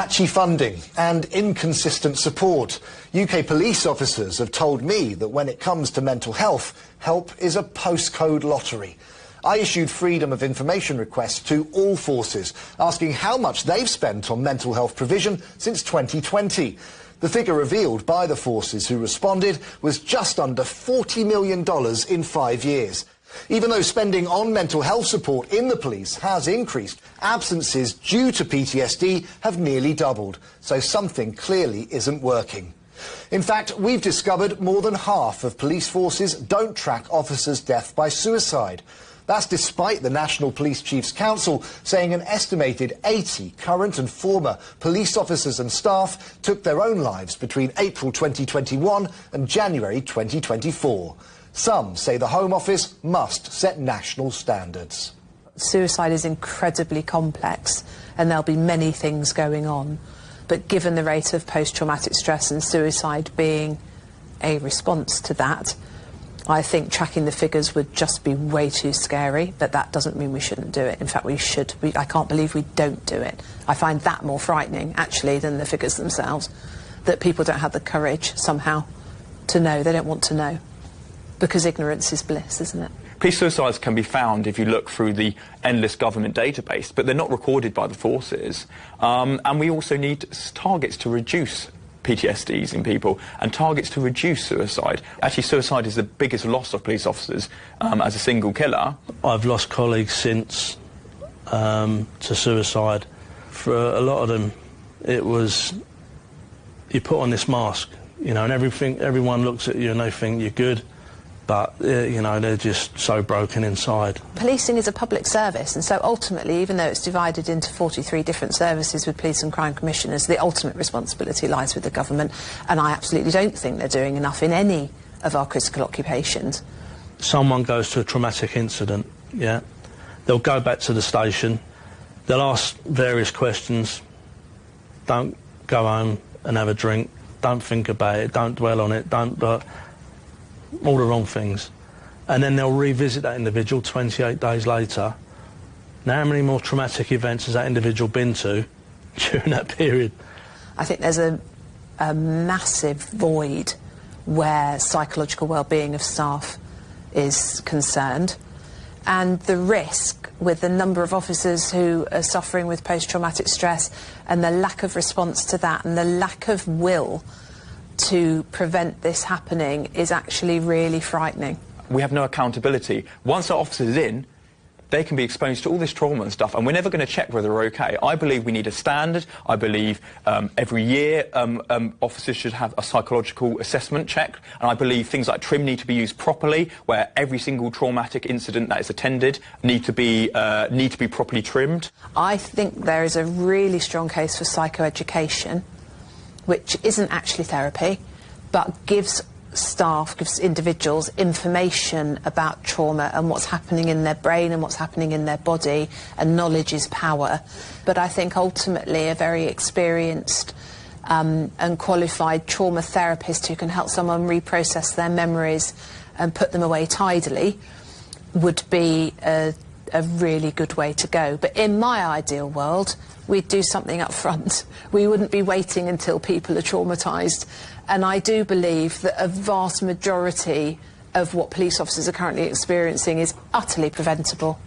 Patchy funding and inconsistent support. UK police officers have told me that when it comes to mental health, help is a postcode lottery. I issued freedom of information requests to all forces, asking how much they've spent on mental health provision since 2020. The figure revealed by the forces who responded was just under $40 million in 5 years. Even though spending on mental health support in the police has increased, absences due to PTSD have nearly doubled, so something clearly isn't working. In fact, we've discovered more than half of police forces don't track officers' death by suicide. That's despite the National Police Chiefs Council saying an estimated 80 current and former police officers and staff took their own lives between April 2021 and January 2024. Some say the Home Office must set national standards. Suicide is incredibly complex and there'll be many things going on. But given the rate of post-traumatic stress and suicide being a response to that, I think tracking the figures would just be way too scary, but that doesn't mean we shouldn't do it. In fact, we should. I can't believe we don't do it. I find that more frightening, actually, than the figures themselves, that people don't have the courage, somehow, to know. They don't want to know. Because ignorance is bliss, isn't it? Police suicides can be found if you look through the endless government database, but they're not recorded by the forces. And we also need targets to reduce PTSDs in people and targets to reduce suicide. Actually, suicide is the biggest loss of police officers as a single killer. I've lost colleagues since to suicide. For a lot of them, it was you put on this mask, you know, and everyone looks at you and they think you're good. But, you know, they're just so broken inside. Policing is a public service, and so ultimately, even though it's divided into 43 different services with police and crime commissioners, the ultimate responsibility lies with the government, and I absolutely don't think they're doing enough in any of our critical occupations. Someone goes to a traumatic incident, yeah, they'll go back to the station, they'll ask various questions, don't go home and have a drink, don't think about it, don't dwell on it, don't... all the wrong things, and then they'll revisit that individual 28 days later. Now, how many more traumatic events has that individual been to during that period? I think there's a massive void where psychological well-being of staff is concerned, and the risk with the number of officers who are suffering with post-traumatic stress and the lack of response to that and the lack of will to prevent this happening is actually really frightening. We have no accountability. Once our officer's in, they can be exposed to all this trauma and stuff, and we're never going to check whether they're okay. I believe we need a standard. I believe every year officers should have a psychological assessment check, and I believe things like trim need to be used properly, where every single traumatic incident that is attended need to be properly trimmed. I think there is a really strong case for psychoeducation, which isn't actually therapy, but gives staff, gives individuals information about trauma and what's happening in their brain and what's happening in their body, and knowledge is power. But I think ultimately a very experienced and qualified trauma therapist who can help someone reprocess their memories and put them away tidily would be a really good way to go. But in my ideal world, we'd do something up front. We wouldn't be waiting until people are traumatised. And I do believe that a vast majority of what police officers are currently experiencing is utterly preventable.